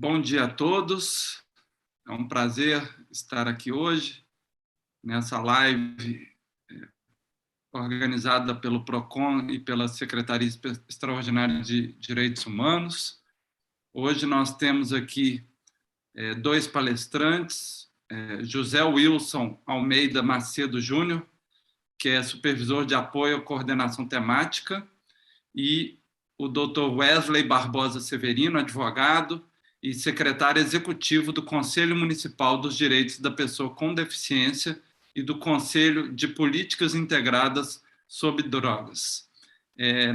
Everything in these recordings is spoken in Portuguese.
Bom dia a todos, é um prazer estar aqui hoje, nessa live organizada pelo PROCON e pela Secretaria Extraordinária de Direitos Humanos. Hoje nós temos aqui dois palestrantes, José Wilson Almeida Macedo Júnior, que é supervisor de apoio à coordenação temática, e o Dr. Wesley Barbosa Severino, advogado e secretário executivo do Conselho Municipal dos Direitos da Pessoa com Deficiência e do Conselho de Políticas Integradas sobre Drogas.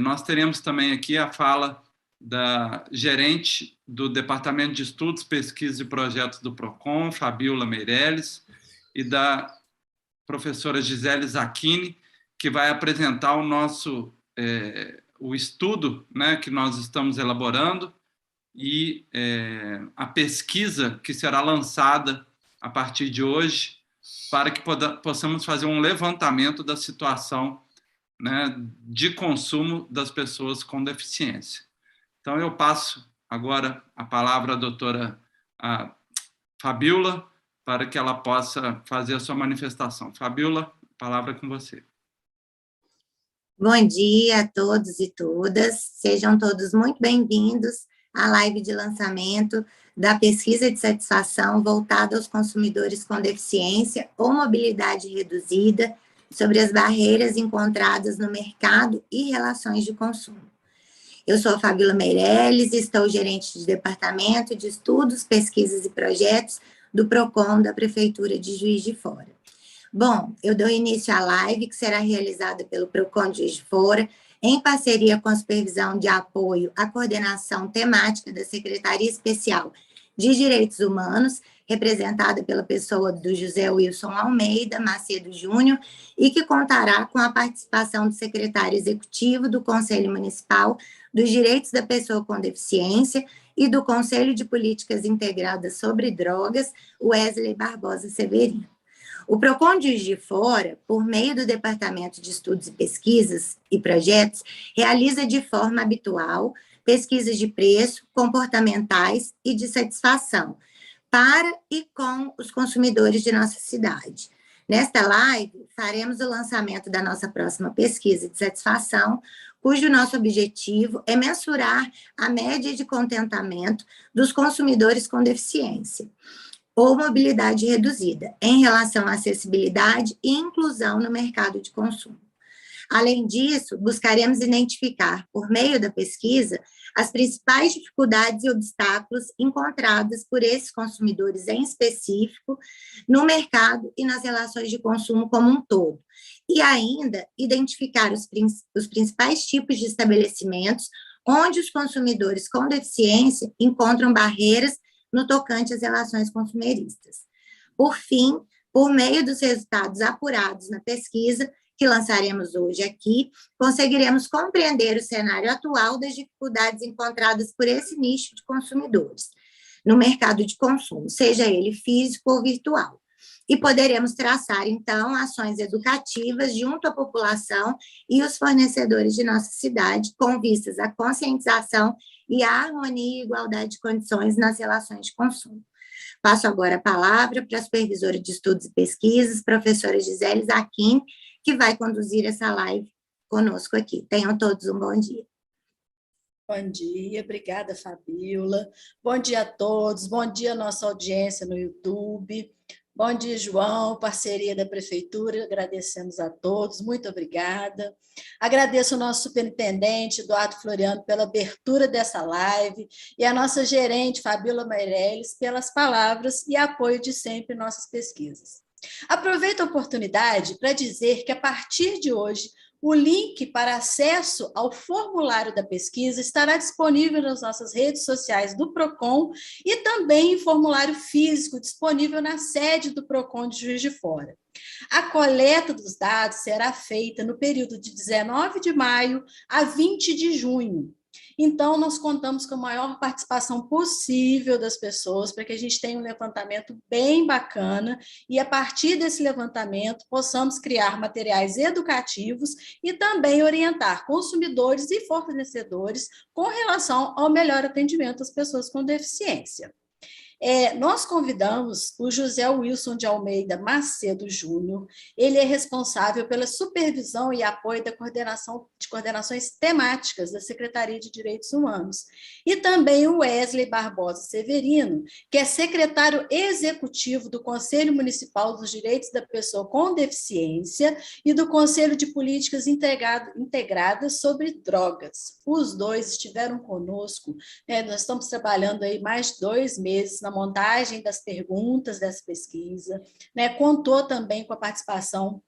Nós teremos também aqui a fala da gerente do Departamento de Estudos, Pesquisas e Projetos do PROCON, Fabiola Meirelles, e da professora Gisele Zacchini, que vai apresentar o estudo, né, que nós estamos elaborando e a pesquisa que será lançada a partir de hoje para que possamos fazer um levantamento da situação, né, de consumo das pessoas com deficiência. Então, eu passo agora a palavra à doutora Fabiola para que ela possa fazer a sua manifestação. Fabiola, a palavra é com você. Bom dia a todos e todas, sejam todos muito bem-vindos à live de lançamento da pesquisa de satisfação voltada aos consumidores com deficiência ou mobilidade reduzida sobre as barreiras encontradas no mercado e relações de consumo. Eu sou a Fabiola Meirelles, estou gerente de Departamento de Estudos, Pesquisas e Projetos do PROCON da Prefeitura de Juiz de Fora. Bom, eu dou início à live que será realizada pelo PROCON de Juiz de Fora, em parceria com a Supervisão de Apoio à Coordenação Temática da Secretaria Especial de Direitos Humanos, representada pela pessoa do José Wilson Almeida Macedo Júnior, e que contará com a participação do secretário executivo do Conselho Municipal dos Direitos da Pessoa com Deficiência e do Conselho de Políticas Integradas sobre Drogas, Wesley Barbosa Severino. O PROCON de Juiz de Fora, por meio do Departamento de Estudos e Pesquisas e Projetos, realiza de forma habitual pesquisas de preço, comportamentais e de satisfação para e com os consumidores de nossa cidade. Nesta live, faremos o lançamento da nossa próxima pesquisa de satisfação, cujo nosso objetivo é mensurar a média de contentamento dos consumidores com deficiência ou mobilidade reduzida, em relação à acessibilidade e inclusão no mercado de consumo. Além disso, buscaremos identificar, por meio da pesquisa, as principais dificuldades e obstáculos encontrados por esses consumidores em específico no mercado e nas relações de consumo como um todo, e ainda identificar os principais tipos de estabelecimentos onde os consumidores com deficiência encontram barreiras no tocante às relações consumeristas. Por fim, por meio dos resultados apurados na pesquisa, que lançaremos hoje aqui, conseguiremos compreender o cenário atual das dificuldades encontradas por esse nicho de consumidores no mercado de consumo, seja ele físico ou virtual. E poderemos traçar, então, ações educativas junto à população e os fornecedores de nossa cidade, com vistas à conscientização e à harmonia e igualdade de condições nas relações de consumo. Passo agora a palavra para a supervisora de estudos e pesquisas, professora Gisele Zacchini, que vai conduzir essa live conosco aqui. Tenham todos um bom dia. Bom dia, obrigada, Fabiola. Bom dia a todos, bom dia à nossa audiência no YouTube. Bom dia, João, parceria da Prefeitura, agradecemos a todos, muito obrigada. Agradeço ao nosso superintendente, Eduardo Floriano, pela abertura dessa live e a nossa gerente, Fabiola Meirelles, pelas palavras e apoio de sempre em nossas pesquisas. Aproveito a oportunidade para dizer que, a partir de hoje, o link para acesso ao formulário da pesquisa estará disponível nas nossas redes sociais do PROCON e também em formulário físico disponível na sede do PROCON de Juiz de Fora. A coleta dos dados será feita no período de 19 de maio a 20 de junho. Então, nós contamos com a maior participação possível das pessoas, para que a gente tenha um levantamento bem bacana e, a partir desse levantamento, possamos criar materiais educativos e também orientar consumidores e fornecedores com relação ao melhor atendimento às pessoas com deficiência. Nós convidamos o José Wilson de Almeida Macedo Júnior. Ele é responsável pela supervisão e apoio da coordenações temáticas da Secretaria de Direitos Humanos. E também o Wesley Barbosa Severino, que é secretário executivo do Conselho Municipal dos Direitos da Pessoa com Deficiência e do Conselho de Políticas Integradas sobre Drogas. Os dois estiveram conosco, nós estamos trabalhando aí mais de 2 meses na montagem das perguntas dessa pesquisa, contou também com a participação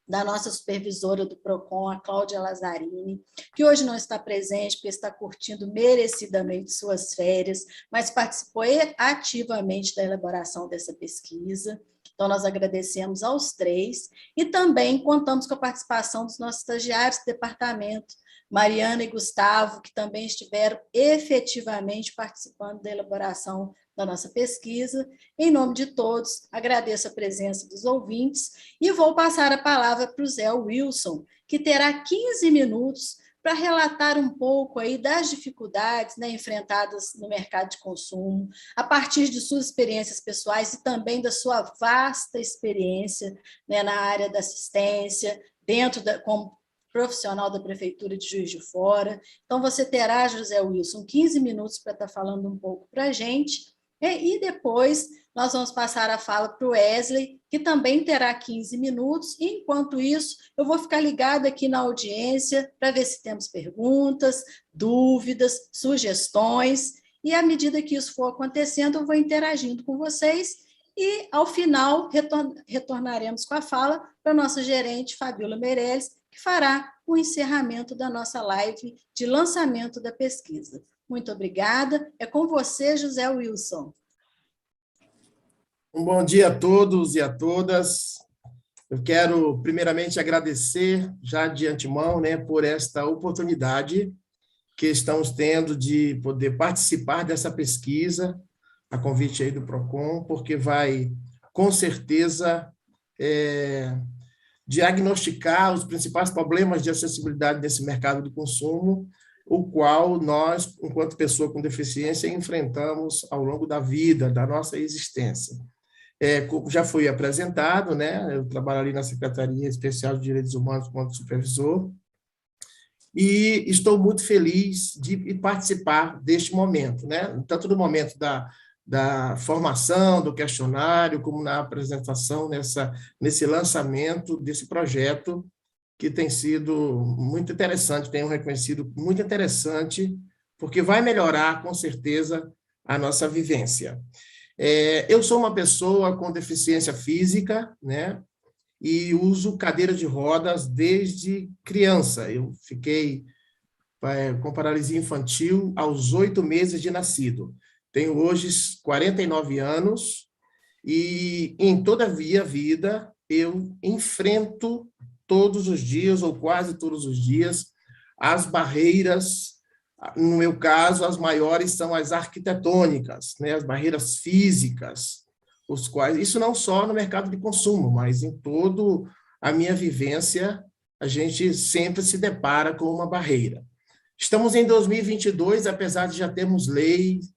da nossa supervisora do PROCON, a Cláudia Lazzarini, que hoje não está presente, porque está curtindo merecidamente suas férias, mas participou ativamente da elaboração dessa pesquisa. Então, nós agradecemos aos 3, e também contamos com a participação dos nossos estagiários do departamento, Mariana e Gustavo, que também estiveram efetivamente participando da elaboração da nossa pesquisa. Em nome de todos, agradeço a presença dos ouvintes e vou passar a palavra para o Zé Wilson, que terá 15 minutos para relatar um pouco aí das dificuldades enfrentadas no mercado de consumo, a partir de suas experiências pessoais e também da sua vasta experiência na área da assistência, como profissional da Prefeitura de Juiz de Fora. Então, você terá, José Wilson, 15 minutos para estar falando um pouco para a gente, e depois nós vamos passar a fala para o Wesley, que também terá 15 minutos, e, enquanto isso, eu vou ficar ligada aqui na audiência para ver se temos perguntas, dúvidas, sugestões, e à medida que isso for acontecendo, eu vou interagindo com vocês, e, ao final, retornaremos com a fala para a nossa gerente, Fabíola Meirelles, que fará o encerramento da nossa live de lançamento da pesquisa. Muito obrigada. É com você, José Wilson. Um bom dia a todos e a todas. Eu quero, primeiramente, agradecer, já de antemão, por esta oportunidade que estamos tendo de poder participar dessa pesquisa, a convite aí do PROCON, porque vai, com certeza, diagnosticar os principais problemas de acessibilidade desse mercado de consumo, o qual nós, enquanto pessoa com deficiência, enfrentamos ao longo da vida, da nossa existência. Já foi apresentado, eu trabalho ali na Secretaria Especial de Direitos Humanos como supervisor, e estou muito feliz de participar deste momento, tanto no momento da formação, do questionário, como na apresentação, nesse lançamento desse projeto, que tem sido muito interessante, tenho reconhecido muito interessante, porque vai melhorar, com certeza, a nossa vivência. Eu sou uma pessoa com deficiência física, e uso cadeira de rodas desde criança. Eu fiquei com paralisia infantil aos 8 meses de nascido. Tenho hoje 49 anos e, em toda a minha vida, eu enfrento todos os dias, ou quase todos os dias, as barreiras. No meu caso, as maiores são as arquitetônicas, as barreiras físicas, os quais, isso não só no mercado de consumo, mas em toda a minha vivência, a gente sempre se depara com uma barreira. Estamos em 2022, apesar de já termos leis,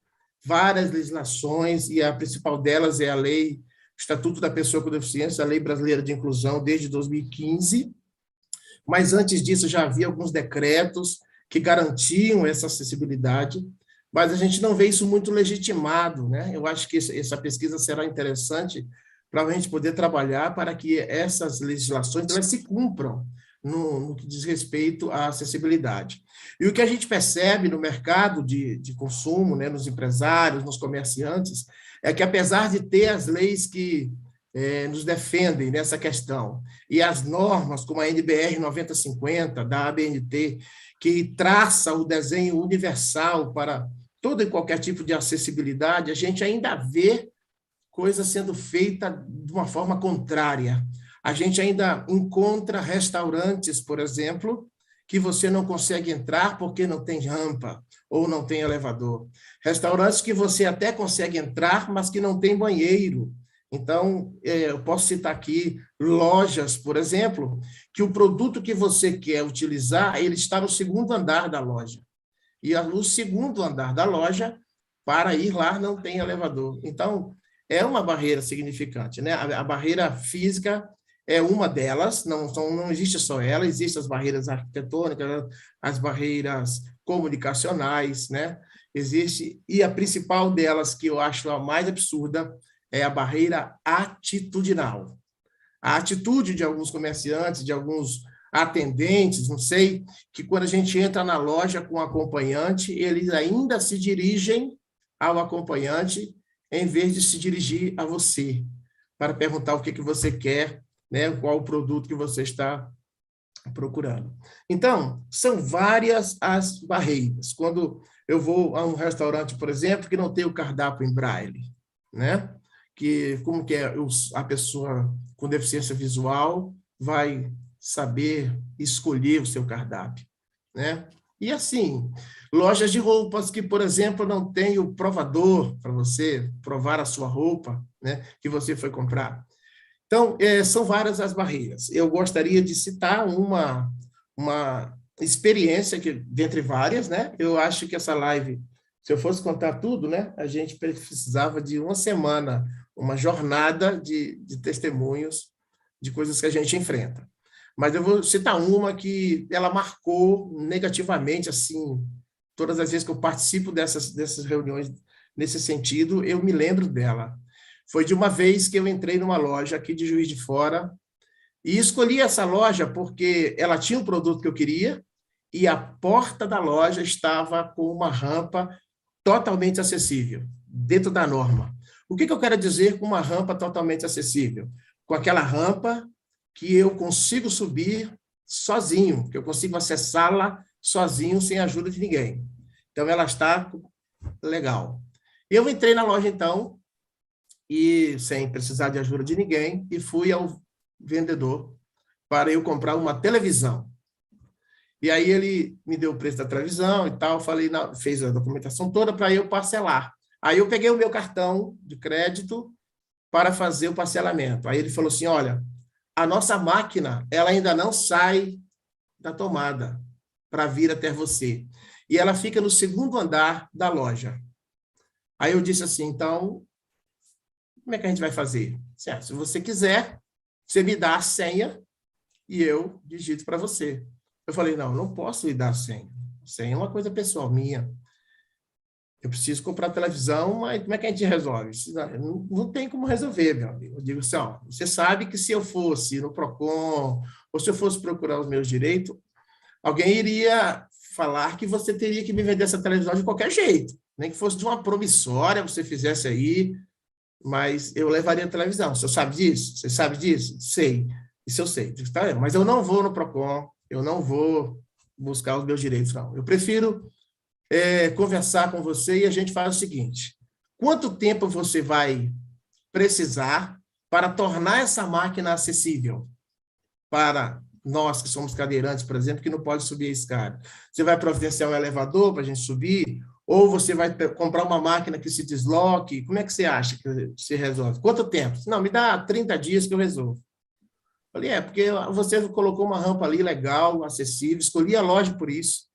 várias legislações, e a principal delas é a lei, o Estatuto da Pessoa com Deficiência, a Lei Brasileira de Inclusão, desde 2015, mas antes disso já havia alguns decretos que garantiam essa acessibilidade, mas a gente não vê isso muito legitimado, Eu acho que essa pesquisa será interessante para a gente poder trabalhar para que essas legislações elas se cumpram no que diz respeito à acessibilidade. E o que a gente percebe no mercado de consumo, nos empresários, nos comerciantes, é que, apesar de ter as leis que nos defendem nessa questão, e as normas, como a NBR 9050, da ABNT, que traça o desenho universal para todo e qualquer tipo de acessibilidade, a gente ainda vê coisas sendo feitas de uma forma contrária. A gente ainda encontra restaurantes, por exemplo, que você não consegue entrar porque não tem rampa ou não tem elevador. Restaurantes que você até consegue entrar, mas que não tem banheiro. Então, eu posso citar aqui lojas, por exemplo, que o produto que você quer utilizar, ele está no segundo andar da loja. E no segundo andar da loja, para ir lá, não tem elevador. Então, é uma barreira significante, né? A barreira física é uma delas, não existe só ela, existem as barreiras arquitetônicas, as barreiras comunicacionais, né? Existe, e a principal delas, que eu acho a mais absurda, é a barreira atitudinal. A atitude de alguns comerciantes, de alguns atendentes, não sei, que quando a gente entra na loja com o acompanhante, eles ainda se dirigem ao acompanhante em vez de se dirigir a você, para perguntar o que você quer, né, qual o produto que você está procurando. Então, são várias as barreiras. Quando eu vou a um restaurante, por exemplo, que não tem o cardápio em braille, né? Como que a pessoa com deficiência visual vai saber escolher o seu cardápio, né? E assim, lojas de roupas que, por exemplo, não tem o provador para você provar a sua roupa, né, que você foi comprar. Então, são várias as barreiras. Eu gostaria de citar uma experiência, que, dentre várias, né? Eu acho que essa live, se eu fosse contar tudo, né, a gente precisava de uma semana, uma jornada de testemunhos de coisas que a gente enfrenta. Mas eu vou citar uma que ela marcou negativamente, assim, todas as vezes que eu participo dessas reuniões nesse sentido, eu me lembro dela. Foi de uma vez que eu entrei numa loja aqui de Juiz de Fora e escolhi essa loja porque ela tinha um produto que eu queria e a porta da loja estava com uma rampa totalmente acessível, dentro da norma. O que eu quero dizer com uma rampa totalmente acessível? Com aquela rampa que eu consigo subir sozinho, que eu consigo acessá-la sozinho, sem a ajuda de ninguém. Então, ela está legal. Eu entrei na loja, então, e sem precisar de ajuda de ninguém, e fui ao vendedor para eu comprar uma televisão. E aí ele me deu o preço da televisão e tal, falei, não, fez a documentação toda para eu parcelar. Aí eu peguei o meu cartão de crédito para fazer o parcelamento. Aí ele falou assim, olha, a nossa máquina, ela ainda não sai da tomada para vir até você. E ela fica no segundo andar da loja. Aí eu disse assim, então, como é que a gente vai fazer? Se você quiser, você me dá a senha e eu digito para você. Eu falei, não posso lhe dar a senha. A senha é uma coisa pessoal minha. Eu preciso comprar televisão, mas como é que a gente resolve? Não tem como resolver, meu amigo. Eu digo assim, ó, você sabe que se eu fosse no Procon, ou se eu fosse procurar os meus direitos, alguém iria falar que você teria que me vender essa televisão de qualquer jeito. Nem que fosse de uma promissória, você fizesse aí, mas eu levaria a televisão. Você sabe disso? Você sabe disso? Sei. Isso eu sei. Tá? Mas eu não vou no Procon, eu não vou buscar os meus direitos, não. Eu prefiro conversar com você e a gente faz o seguinte, quanto tempo você vai precisar para tornar essa máquina acessível para nós que somos cadeirantes, por exemplo, que não pode subir a escada? Você vai providenciar um elevador para a gente subir? Ou você vai comprar uma máquina que se desloque? Como é que você acha que se resolve? Quanto tempo? Não, me dá 30 dias que eu resolvo. Falei, porque você colocou uma rampa ali legal, acessível, escolhi a loja por isso.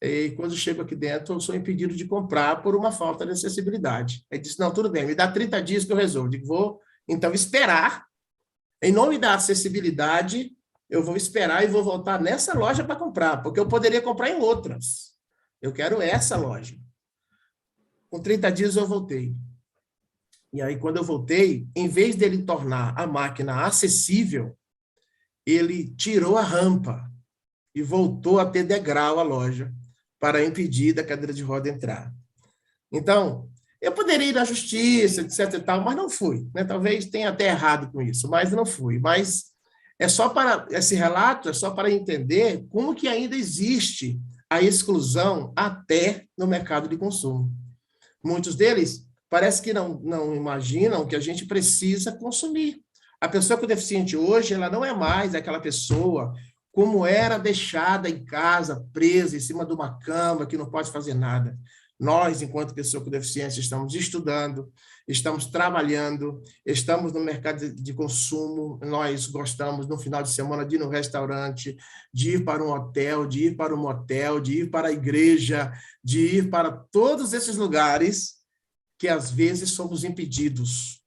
E quando eu chego aqui dentro, eu sou impedido de comprar por uma falta de acessibilidade. Aí disse, não, tudo bem, me dá 30 dias que eu resolvo. Eu digo, vou, então, esperar. Em nome da acessibilidade, eu vou esperar e vou voltar nessa loja para comprar, porque eu poderia comprar em outras. Eu quero essa loja. Com 30 dias eu voltei. E aí, quando eu voltei, em vez dele tornar a máquina acessível, ele tirou a rampa e voltou a ter degrau a loja, para impedir da cadeira de roda entrar. Então, eu poderia ir à justiça, etc. e tal, mas não fui. Né? Talvez tenha até errado com isso, mas não fui. Mas esse relato é só para entender como que ainda existe a exclusão até no mercado de consumo. Muitos deles parece que não imaginam que a gente precisa consumir. A pessoa com deficiente hoje, ela não é mais aquela pessoa como era deixada em casa, presa, em cima de uma cama, que não pode fazer nada. Nós, enquanto pessoa com deficiência, estamos estudando, estamos trabalhando, estamos no mercado de consumo, nós gostamos, no final de semana, de ir no restaurante, de ir para um hotel, de ir para um motel, de ir para a igreja, de ir para todos esses lugares que, às vezes, somos impedidos.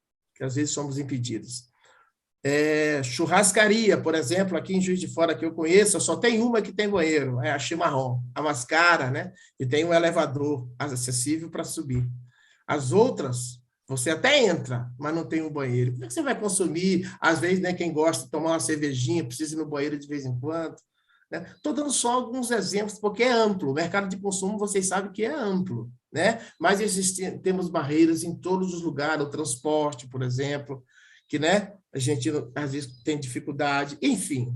Churrascaria, por exemplo, aqui em Juiz de Fora, que eu conheço, só tem uma que tem banheiro, é a Chimarrão, a Mascara, né? E tem um elevador acessível para subir. As outras, você até entra, mas não tem um banheiro. Como é que você vai consumir? Às vezes, né, quem gosta de tomar uma cervejinha, precisa ir no banheiro de vez em quando. Estou dando só alguns exemplos, porque é amplo. O mercado de consumo, vocês sabem que é amplo, né? Mas temos barreiras em todos os lugares, o transporte, por exemplo, que, né, a gente às vezes tem dificuldade. Enfim,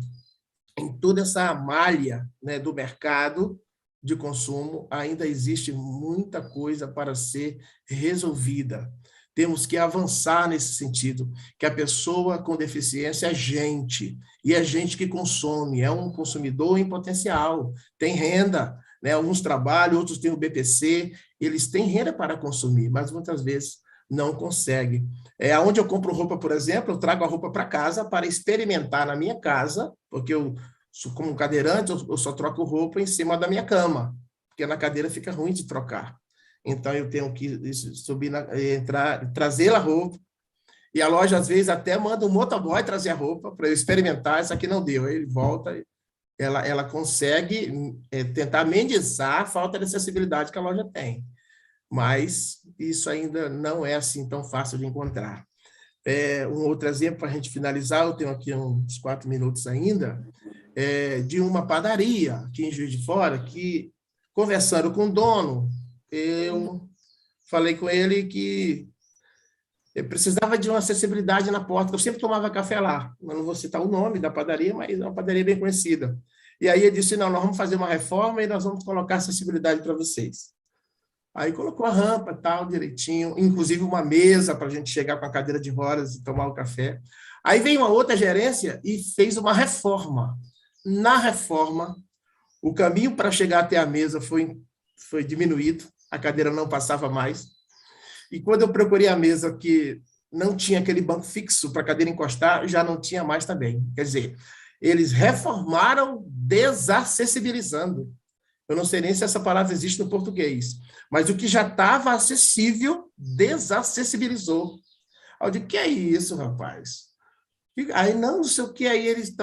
em toda essa malha, né, do mercado de consumo, ainda existe muita coisa para ser resolvida. Temos que avançar nesse sentido, que a pessoa com deficiência é gente, e é gente que consome, é um consumidor em potencial, tem renda, né? Alguns trabalham, outros têm o BPC, eles têm renda para consumir, mas muitas vezes não conseguem. Onde eu compro roupa, por exemplo, eu trago a roupa para casa para experimentar na minha casa, porque eu, como cadeirante, eu só troco roupa em cima da minha cama, porque na cadeira fica ruim de trocar. Então, eu tenho que subir, entrar, trazer a roupa. E a loja, às vezes, até manda um motoboy trazer a roupa para eu experimentar. Isso aqui não deu. Aí ele volta, ela consegue tentar amenizar a falta de acessibilidade que a loja tem. Mas isso ainda não é assim tão fácil de encontrar. Um outro exemplo, para a gente finalizar, eu tenho aqui uns 4 minutos ainda, de uma padaria aqui em Juiz de Fora, que, conversando com o dono, eu falei com ele que eu precisava de uma acessibilidade na porta. Eu sempre tomava café lá. Eu não vou citar o nome da padaria, mas é uma padaria bem conhecida. E aí ele disse, não, nós vamos fazer uma reforma e nós vamos colocar acessibilidade para vocês. Aí colocou a rampa, tal, direitinho, inclusive uma mesa para a gente chegar com a cadeira de rodas e tomar o café. Aí veio uma outra gerência e fez uma reforma. Na reforma, o caminho para chegar até a mesa foi diminuído, a cadeira não passava mais. E quando eu procurei a mesa que não tinha aquele banco fixo para a cadeira encostar, já não tinha mais também. Quer dizer, eles reformaram desacessibilizando. Eu não sei nem se essa palavra existe no português, mas o que já estava acessível, desacessibilizou. Eu digo, que é isso, rapaz? Aí, não sei o que, aí eles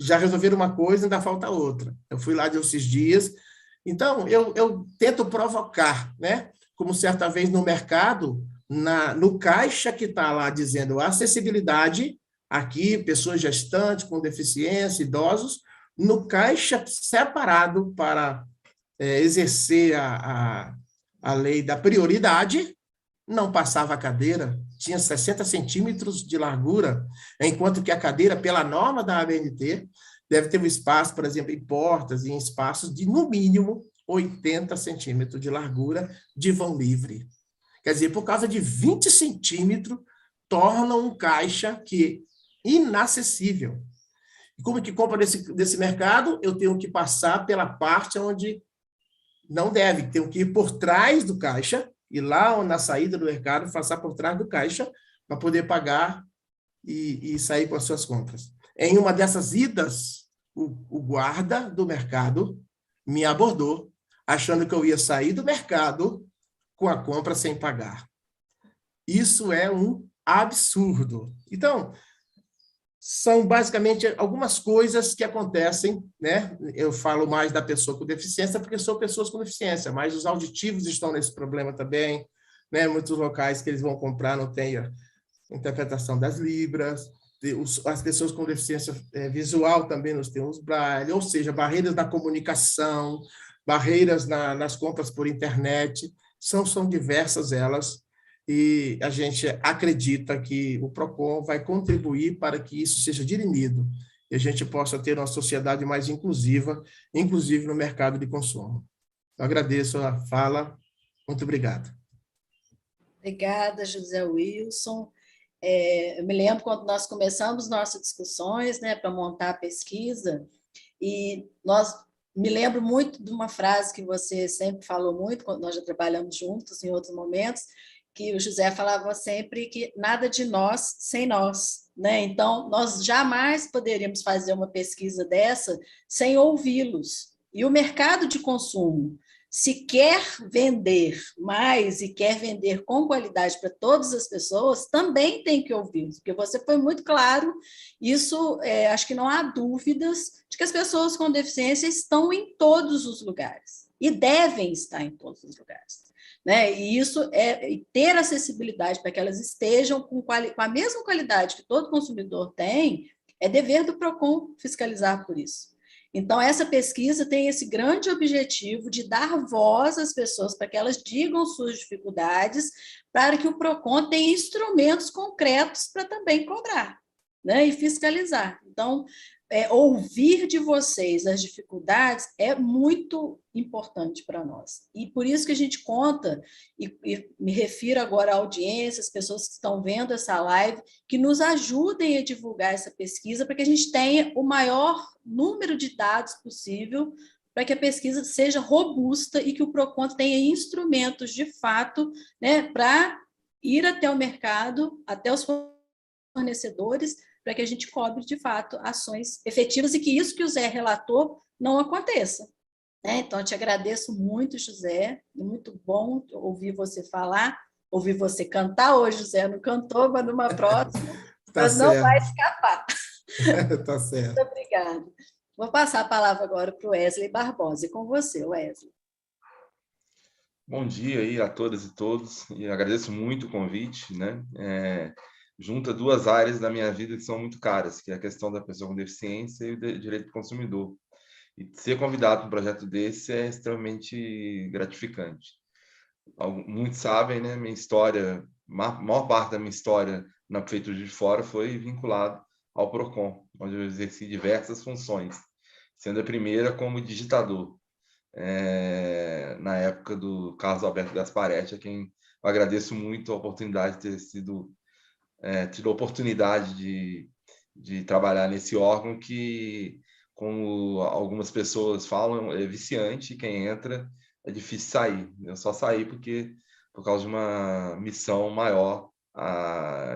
já resolveram uma coisa, ainda falta outra. Eu fui lá de esses dias. Então, eu tento provocar, né? Como certa vez no mercado, no caixa que está lá dizendo acessibilidade, aqui, pessoas gestantes com deficiência, idosos, no caixa separado para exercer a lei da prioridade, não passava a cadeira, tinha 60 centímetros de largura, enquanto que a cadeira, pela norma da ABNT, deve ter um espaço, por exemplo, em portas e em espaços de, no mínimo, 80 centímetros de largura de vão livre. Quer dizer, por causa de 20 centímetros, torna um caixa que inacessível. E como que compra desse mercado? Eu tenho que passar pela parte onde não deve, tenho que ir por trás do caixa, e lá na saída do mercado, passar por trás do caixa para poder pagar e sair com as suas compras. Em uma dessas idas, o guarda do mercado me abordou, achando que eu ia sair do mercado com a compra sem pagar. Isso é um absurdo. Então, são basicamente algumas coisas que acontecem, né? Eu falo mais da pessoa com deficiência porque são pessoas com deficiência, mas os auditivos estão nesse problema também, né? Muitos locais que eles vão comprar não tem a interpretação das libras, as pessoas com deficiência visual também nós temos braille, ou seja, barreiras da comunicação, barreiras nas compras por internet, são diversas elas. E a gente acredita que o PROCON vai contribuir para que isso seja dirimido e a gente possa ter uma sociedade mais inclusiva, inclusive no mercado de consumo. Eu agradeço a fala. Muito obrigado. Obrigada, José Wilson. Eu me lembro quando nós começamos nossas discussões, né, para montar a pesquisa, E me lembro muito de uma frase que você sempre falou muito, quando nós já trabalhamos juntos em outros momentos, que o José falava sempre que nada de nós sem nós, né? Então, nós jamais poderíamos fazer uma pesquisa dessa sem ouvi-los. E o mercado de consumo, se quer vender mais e quer vender com qualidade para todas as pessoas, também tem que ouvi-los, porque você foi muito claro, isso, acho que não há dúvidas de que as pessoas com deficiência estão em todos os lugares e devem estar em todos os lugares. Né? E isso ter acessibilidade para que elas estejam com a mesma qualidade que todo consumidor tem, é dever do PROCON fiscalizar por isso. Então, essa pesquisa tem esse grande objetivo de dar voz às pessoas para que elas digam suas dificuldades, para que o PROCON tenha instrumentos concretos para também cobrar, né? E fiscalizar. Então, ouvir de vocês as dificuldades é muito importante para nós. E por isso que a gente conta, e me refiro agora à audiência, às pessoas que estão vendo essa live, que nos ajudem a divulgar essa pesquisa para que a gente tenha o maior número de dados possível, para que a pesquisa seja robusta e que o PROCON tenha instrumentos de fato, né, para ir até o mercado, até os fornecedores, para que a gente cobre, de fato, ações efetivas e que isso que o Zé relatou não aconteça. Então, eu te agradeço muito, José, muito bom ouvir você falar, ouvir você cantar. Hoje, José não cantou, mas numa próxima, Tá não certo. vai escapar. Tá certo. Muito obrigada. Vou passar a palavra agora para o Wesley Barbosa. E com você, Wesley. Bom dia aí a todas e todos, e agradeço muito o convite, né? Junta duas áreas da minha vida que são muito caras, que é a questão da pessoa com deficiência e o direito do consumidor. E ser convidado para um projeto desse é extremamente gratificante. Muitos sabem, né? Minha história, a maior parte da minha história na Prefeitura de Fora foi vinculado ao PROCON, onde eu exerci diversas funções, sendo a primeira como digitador. Na época do Carlos Alberto Gasparetti, a quem eu agradeço muito a oportunidade de ter tido a oportunidade de trabalhar nesse órgão que, como algumas pessoas falam, é viciante, quem entra é difícil sair. Eu só saí por causa de uma missão maior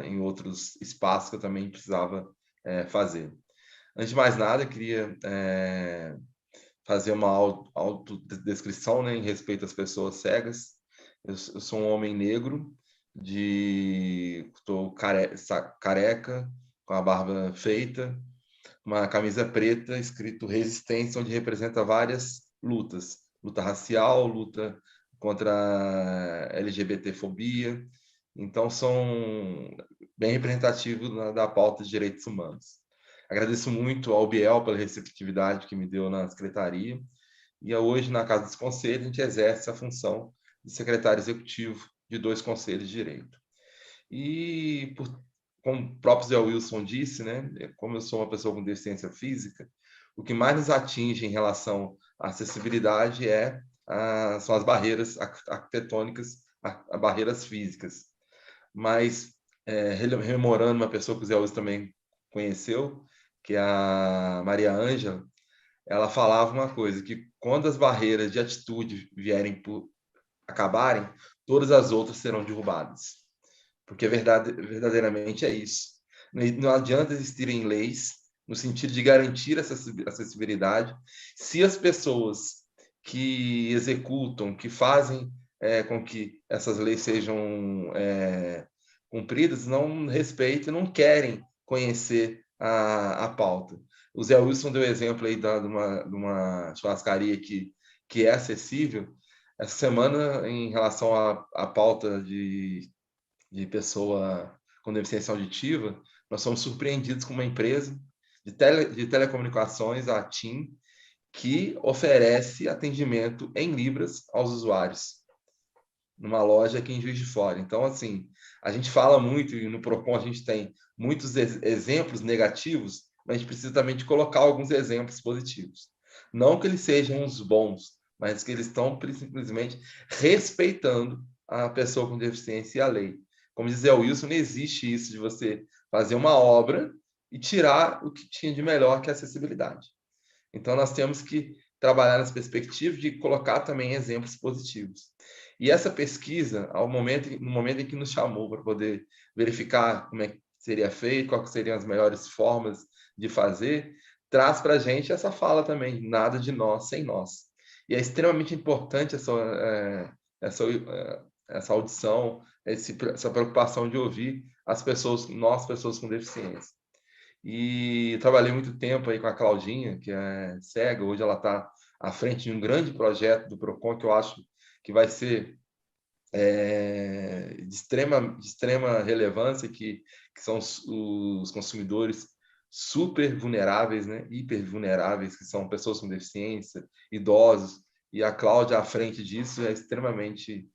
em outros espaços que eu também precisava fazer. Antes de mais nada, eu queria fazer uma autodescrição, né, em respeito às pessoas cegas. Eu sou um homem negro, estou careca, com a barba feita, uma camisa preta, escrito resistência, onde representa várias lutas. Luta racial, luta contra a LGBTfobia. Então, são bem representativos da pauta de direitos humanos. Agradeço muito ao Biel pela receptividade que me deu na secretaria. E hoje, na Casa dos Conselhos, a gente exerce a função de secretário executivo de 2 conselhos de direito. E, como o próprio Zé Wilson disse, né, como eu sou uma pessoa com deficiência física, o que mais nos atinge em relação à acessibilidade são as barreiras arquitetônicas, as barreiras físicas. Mas, rememorando uma pessoa que o Zé Wilson também conheceu, que é a Maria Ângela, ela falava uma coisa, que quando as barreiras de atitude vierem acabarem, todas as outras serão derrubadas. Porque verdadeiramente é isso. Não adianta existirem leis no sentido de garantir essa acessibilidade se as pessoas que executam, que fazem com que essas leis sejam cumpridas, não respeitam, não querem conhecer a pauta. O Zé Wilson deu exemplo aí de uma churrascaria que é acessível. Essa semana, em relação à pauta de pessoa com deficiência auditiva, nós somos surpreendidos com uma empresa de telecomunicações, a TIM, que oferece atendimento em libras aos usuários, numa loja aqui em Juiz de Fora. Então, assim, a gente fala muito, e no PROCON a gente tem muitos exemplos negativos, mas a gente precisa também de colocar alguns exemplos positivos. Não que eles sejam os bons, mas que eles estão simplesmente respeitando a pessoa com deficiência e a lei. Como dizia o Wilson, não existe isso de você fazer uma obra e tirar o que tinha de melhor, que é a acessibilidade. Então, nós temos que trabalhar nessa perspectiva de colocar também exemplos positivos. E essa pesquisa, no momento em que nos chamou para poder verificar como é que seria feito, quais seriam as melhores formas de fazer, traz para a gente essa fala também, nada de nós sem nós. E é extremamente importante essa audição, essa preocupação de ouvir as pessoas, nós, pessoas com deficiência. E trabalhei muito tempo aí com a Claudinha, que é cega, hoje ela está à frente de um grande projeto do PROCON, que eu acho que vai ser de extrema relevância, que são os consumidores super vulneráveis, né? Hiper vulneráveis, que são pessoas com deficiência, idosos, e a Cláudia à frente disso é extremamente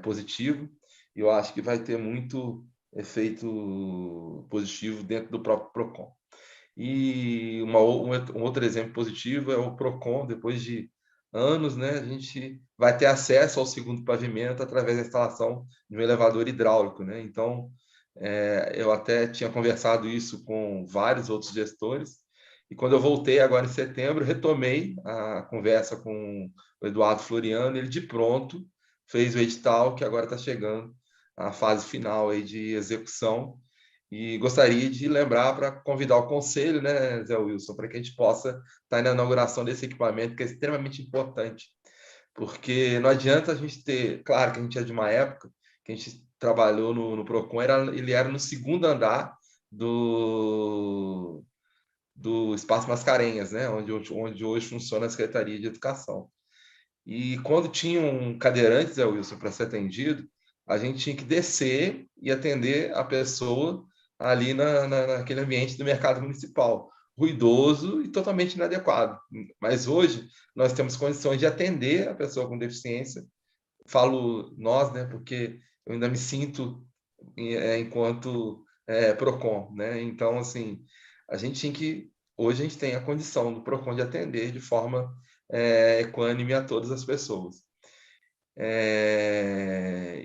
positivo, e eu acho que vai ter muito efeito positivo dentro do próprio PROCON. E um outro exemplo positivo é o PROCON, depois de anos, né, a gente vai ter acesso ao segundo pavimento através da instalação de um elevador hidráulico, né? Então, eu até tinha conversado isso com vários outros gestores, e quando eu voltei agora em setembro, retomei a conversa com o Eduardo Floriano, ele de pronto fez o edital, que agora está chegando à fase final aí de execução, e gostaria de lembrar para convidar o conselho, né, Zé Wilson, para que a gente possa estar na inauguração desse equipamento, que é extremamente importante, porque não adianta a gente ter... Claro que a gente é de uma época que a gente trabalhou no PROCON, ele era no segundo andar do Espaço Mascarenhas, né, onde hoje funciona a Secretaria de Educação. E quando tinha um cadeirante, Zé Wilson, para ser atendido, a gente tinha que descer e atender a pessoa ali naquele ambiente do mercado municipal, ruidoso e totalmente inadequado. Mas hoje nós temos condições de atender a pessoa com deficiência. Falo nós, né, porque eu ainda me sinto enquanto PROCON, né? Então, assim, hoje a gente tem a condição do PROCON de atender de forma equânime a todas as pessoas.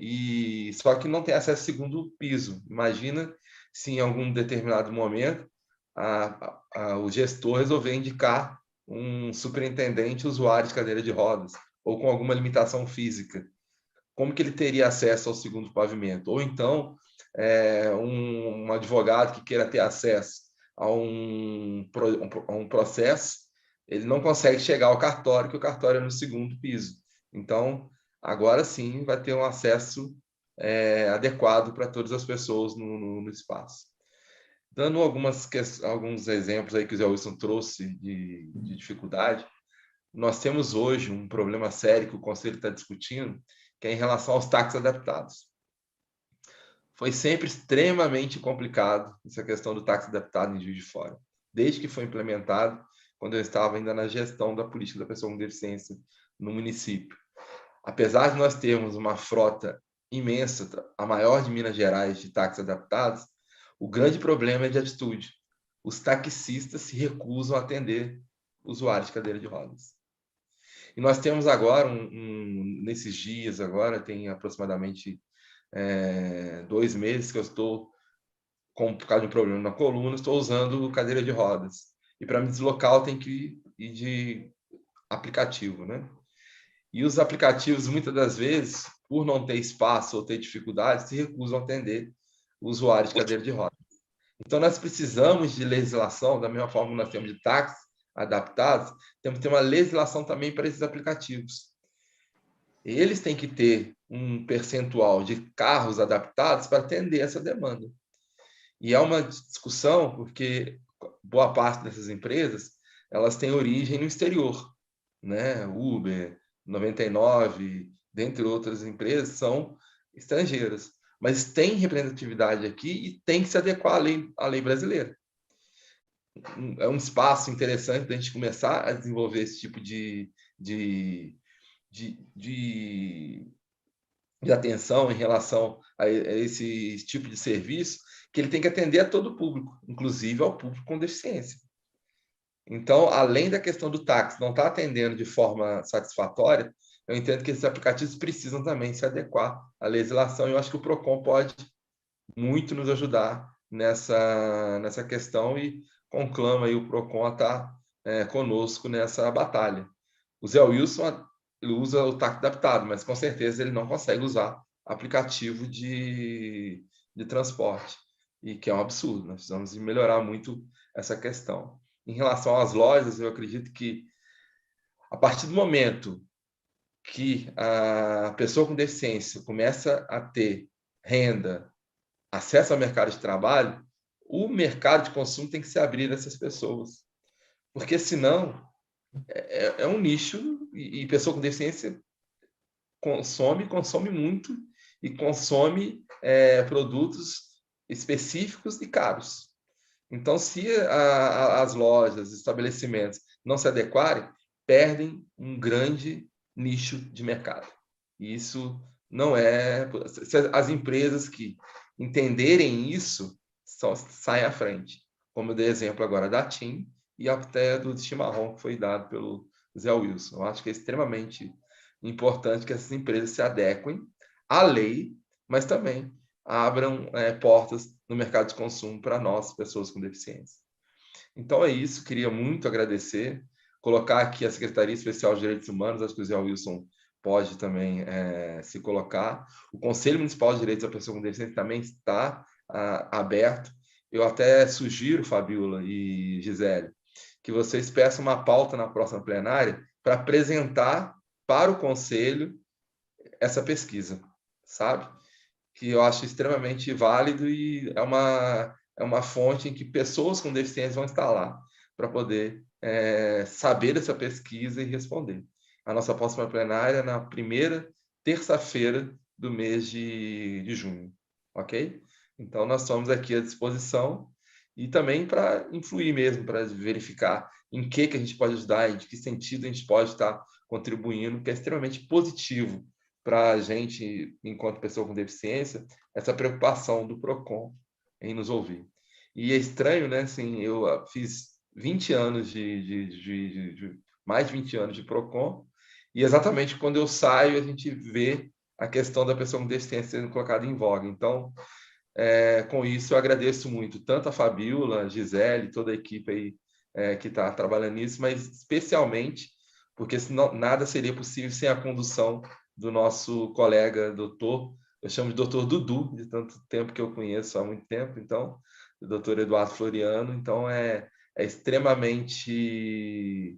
E só que não tem acesso ao segundo piso. Imagina se em algum determinado momento o gestor resolver indicar um superintendente usuário de cadeira de rodas ou com alguma limitação física. Como que ele teria acesso ao segundo pavimento? Ou então um advogado que queira ter acesso a um processo, ele não consegue chegar ao cartório, que o cartório é no segundo piso. Então, agora sim vai ter um acesso adequado para todas as pessoas no espaço. Dando alguns exemplos aí que o Zé Wilson trouxe de dificuldade, nós temos hoje um problema sério que o Conselho está discutindo, que é em relação aos táxis adaptados. Foi sempre extremamente complicado essa questão do táxi adaptado em Juiz de Fora, desde que foi implementado, quando eu estava ainda na gestão da política da pessoa com deficiência no município. Apesar de nós termos uma frota imensa, a maior de Minas Gerais, de táxis adaptados, o grande problema é de atitude. Os taxistas se recusam a atender usuários de cadeira de rodas. E nós temos agora, nesses dias agora, tem aproximadamente 2 meses que eu estou, por causa de um problema na coluna, estou usando cadeira de rodas. E para me deslocar, eu tenho que ir de aplicativo, né? E os aplicativos, muitas das vezes, por não ter espaço ou ter dificuldade, se recusam a atender o usuário de cadeira de rodas. Então, nós precisamos de legislação, da mesma forma que nós temos de táxis adaptados, temos que ter uma legislação também para esses aplicativos. Eles têm que ter um percentual de carros adaptados para atender essa demanda. E é uma discussão porque boa parte dessas empresas, elas têm origem no exterior, né? Uber, 99, dentre outras empresas, são estrangeiras, mas tem representatividade aqui e tem que se adequar à lei brasileira. É um espaço interessante para a gente começar a desenvolver esse tipo de atenção em relação a esse tipo de serviço, que ele tem que atender a todo o público, inclusive ao público com deficiência. Então, além da questão do táxi não estar atendendo de forma satisfatória, eu entendo que esses aplicativos precisam também se adequar à legislação, e eu acho que o PROCON pode muito nos ajudar nessa questão, e conclama aí o PROCON a estar conosco nessa batalha. O Zé Wilson ele usa o táxi adaptado, mas com certeza ele não consegue usar aplicativo de transporte, e que é um absurdo. Nós precisamos melhorar muito essa questão. Em relação às lojas, eu acredito que a partir do momento que a pessoa com deficiência começa a ter renda, acesso ao mercado de trabalho, o mercado de consumo tem que se abrir a essas pessoas, porque senão é um nicho, e pessoa com deficiência consome muito, e consome produtos específicos e caros. Então, se as lojas, estabelecimentos não se adequarem, perdem um grande nicho de mercado. E isso não é... Se as empresas que entenderem isso só saem à frente. Como eu dei exemplo agora da TIM e até do Chimarrão, que foi dado pelo Zé Wilson. Eu acho que é extremamente importante que essas empresas se adequem à lei, mas também abram portas no mercado de consumo para nós, pessoas com deficiência. Então é isso, queria muito agradecer, colocar aqui a Secretaria Especial de Direitos Humanos, acho que o Zé Wilson pode também se colocar. O Conselho Municipal de Direitos da Pessoa com Deficiência também está aberto. Eu até sugiro, Fabiola e Gisele, que vocês peçam uma pauta na próxima plenária para apresentar para o Conselho essa pesquisa, sabe? Que eu acho extremamente válido, e é uma fonte em que pessoas com deficiência vão estar lá para poder saber dessa pesquisa e responder. A nossa próxima plenária é na primeira terça-feira do mês de junho, ok? Então, nós estamos aqui à disposição, e também para influir mesmo, para verificar em que a gente pode ajudar, em que sentido a gente pode estar contribuindo, que é extremamente positivo para a gente, enquanto pessoa com deficiência, essa preocupação do PROCON em nos ouvir. E é estranho, né? Assim, eu fiz 20 anos mais de 20 anos de PROCON, e exatamente quando eu saio, a gente vê a questão da pessoa com deficiência sendo colocada em voga. Então, com isso, eu agradeço muito, tanto a Fabiola, a Gisele, toda a equipe aí que está trabalhando nisso, mas especialmente porque senão, nada seria possível sem a condução do nosso colega doutor, eu chamo de doutor Dudu, de tanto tempo que eu conheço, há muito tempo, então, o doutor Eduardo Floriano. Então, é extremamente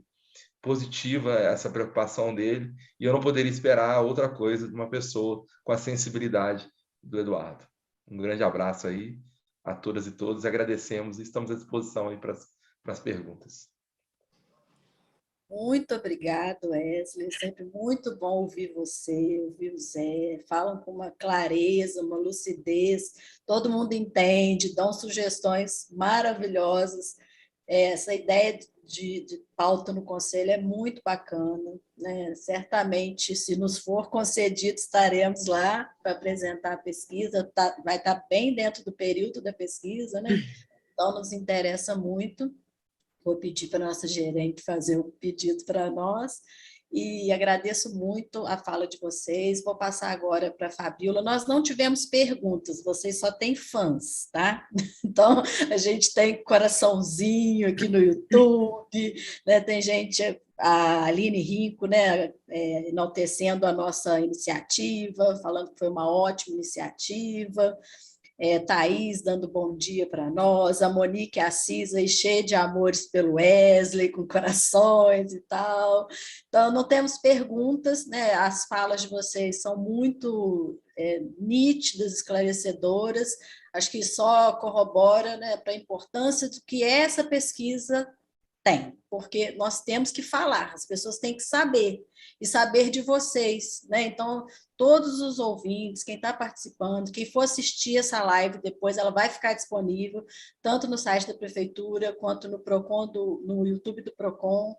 positiva essa preocupação dele, e eu não poderia esperar outra coisa de uma pessoa com a sensibilidade do Eduardo. Um grande abraço aí a todas e todos, agradecemos e estamos à disposição aí para as perguntas. Muito obrigado, Wesley. Sempre muito bom ouvir você, ouvir o Zé. Falam com uma clareza, uma lucidez. Todo mundo entende, dão sugestões maravilhosas. Essa ideia de pauta no Conselho é muito bacana, né? Certamente, se nos for concedido, estaremos lá para apresentar a pesquisa. Vai estar bem dentro do período da pesquisa, né? Então, nos interessa muito. Vou pedir para a nossa gerente fazer o pedido para nós, e agradeço muito a fala de vocês. Vou passar agora para a Fabiola. Nós não tivemos perguntas, vocês só têm fãs, tá? Então, a gente tem coraçãozinho aqui no YouTube, né? Tem gente, a Aline Rico, né? Enaltecendo a nossa iniciativa, falando que foi uma ótima iniciativa. Thaís dando bom dia para nós, a Monique Assis aí, cheia de amores pelo Wesley, com corações e tal. Então, não temos perguntas, né? As falas de vocês são muito nítidas, esclarecedoras, acho que só corrobora, né, para a importância do que essa pesquisa tem, porque nós temos que falar, as pessoas têm que saber, e saber de vocês, né? Então, todos os ouvintes, quem está participando, quem for assistir essa live depois, ela vai ficar disponível, tanto no site da Prefeitura, quanto no PROCON, no YouTube do PROCON.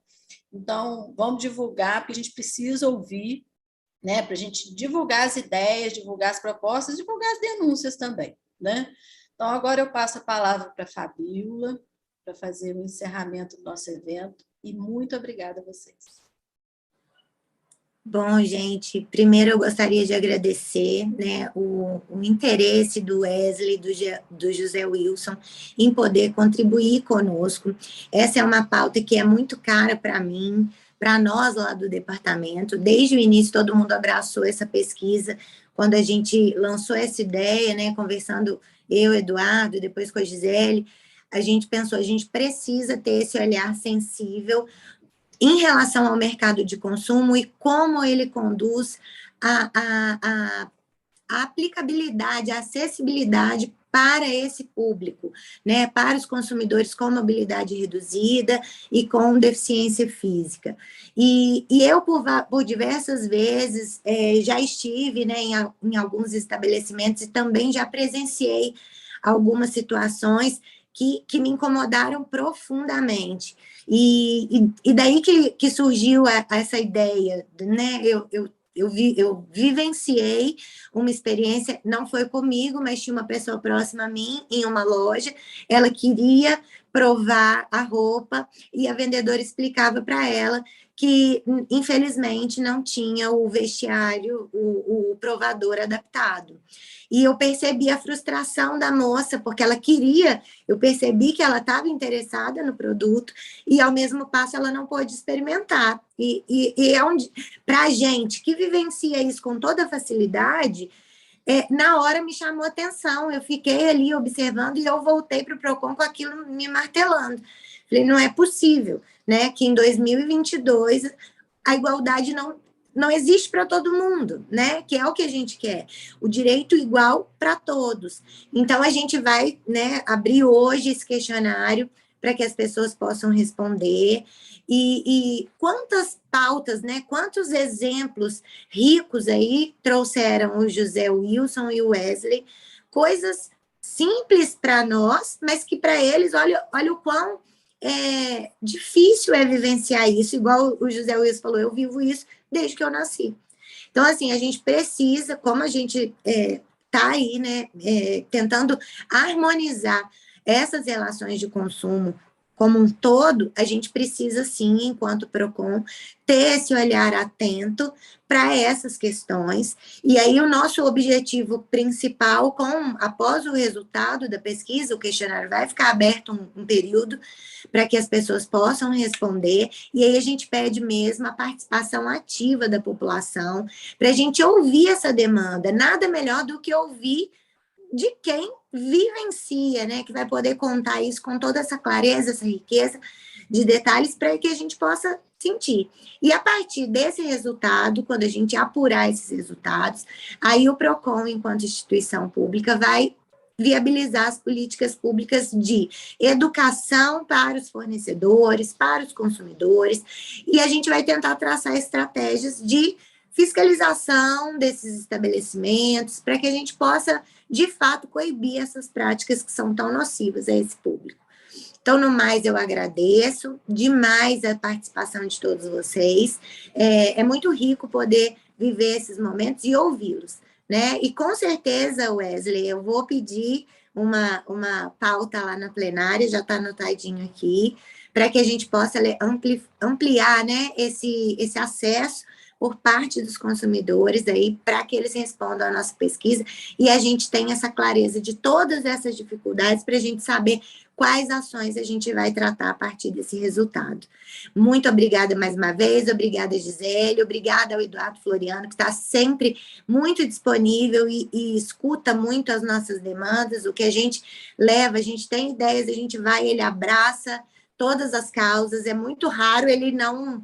Então, vamos divulgar, porque a gente precisa ouvir, né? Para a gente divulgar as ideias, divulgar as propostas, divulgar as denúncias também, né? Então, agora eu passo a palavra para a Fabiola, para fazer o encerramento do nosso evento, e muito obrigada a vocês. Bom, gente, primeiro eu gostaria de agradecer, né, o interesse do Wesley, do José Wilson, em poder contribuir conosco. Essa é uma pauta que é muito cara para mim, para nós lá do departamento. Desde o início, todo mundo abraçou essa pesquisa. Quando a gente lançou essa ideia, né, conversando eu, Eduardo, e depois com a Gisele, a gente pensou, a gente precisa ter esse olhar sensível em relação ao mercado de consumo e como ele conduz a aplicabilidade, a acessibilidade para esse público, né, para os consumidores com mobilidade reduzida e com deficiência física. E eu, por diversas vezes, já estive, né, em alguns estabelecimentos e também já presenciei algumas situações que me incomodaram profundamente. E daí que surgiu essa ideia, né? Eu vivenciei uma experiência, não foi comigo, mas tinha uma pessoa próxima a mim, em uma loja, ela queria provar a roupa, e a vendedora explicava para ela que, infelizmente, não tinha o vestiário, o provador adaptado. E eu percebi a frustração da moça, porque ela queria, eu percebi que ela estava interessada no produto, e ao mesmo passo ela não pôde experimentar. E é onde, para a gente que vivencia isso com toda facilidade, na hora me chamou atenção, eu fiquei ali observando e eu voltei para o PROCON com aquilo me martelando. Falei, não é possível, né, que em 2022 a igualdade não existe para todo mundo, né, que é o que a gente quer, o direito igual para todos. Então, a gente vai, né, abrir hoje esse questionário para que as pessoas possam responder. E quantas pautas, né, quantos exemplos ricos aí trouxeram o José Wilson e o Wesley, coisas simples para nós, mas que para eles, olha o quão difícil é vivenciar isso, igual o José Wilson falou, eu vivo isso desde que eu nasci. Então, assim, a gente precisa, como a gente está aí, né, tentando harmonizar essas relações de consumo como um todo, a gente precisa, sim, enquanto PROCON, ter esse olhar atento para essas questões. E aí, o nosso objetivo principal, após o resultado da pesquisa, o questionário vai ficar aberto um período para que as pessoas possam responder, e aí a gente pede mesmo a participação ativa da população, para a gente ouvir essa demanda. Nada melhor do que ouvir de quem vivencia, né, que vai poder contar isso com toda essa clareza, essa riqueza de detalhes, para que a gente possa sentir. E a partir desse resultado, quando a gente apurar esses resultados, aí o PROCON, enquanto instituição pública, vai viabilizar as políticas públicas de educação para os fornecedores, para os consumidores, e a gente vai tentar traçar estratégias de fiscalização desses estabelecimentos, para que a gente possa, de fato, coibir essas práticas que são tão nocivas a esse público. Então, no mais, eu agradeço demais a participação de todos vocês. É muito rico poder viver esses momentos e ouvi-los, né? E, com certeza, Wesley, eu vou pedir uma pauta lá na plenária, já está anotadinho aqui, para que a gente possa ampliar, né, esse acesso por parte dos consumidores aí, para que eles respondam à nossa pesquisa e a gente tenha essa clareza de todas essas dificuldades para a gente saber quais ações a gente vai tratar a partir desse resultado. Muito obrigada mais uma vez, obrigada, Gisele, obrigada ao Eduardo Floriano, que está sempre muito disponível e escuta muito as nossas demandas, o que a gente leva, a gente tem ideias, a gente vai, ele abraça todas as causas, é muito raro ele não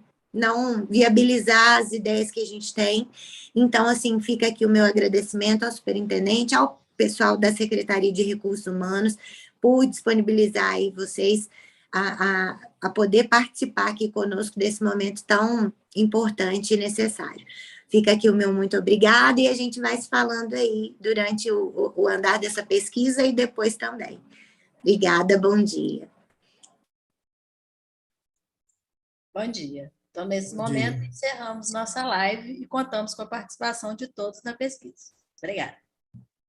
viabilizar as ideias que a gente tem. Então, assim, fica aqui o meu agradecimento ao superintendente, ao pessoal da Secretaria de Recursos Humanos, por disponibilizar aí vocês a poder participar aqui conosco desse momento tão importante e necessário. Fica aqui o meu muito obrigada e a gente vai se falando aí durante o andar dessa pesquisa e depois também. Obrigada, bom dia. Bom dia. Então, nesse momento, encerramos nossa live e contamos com a participação de todos na pesquisa. Obrigada.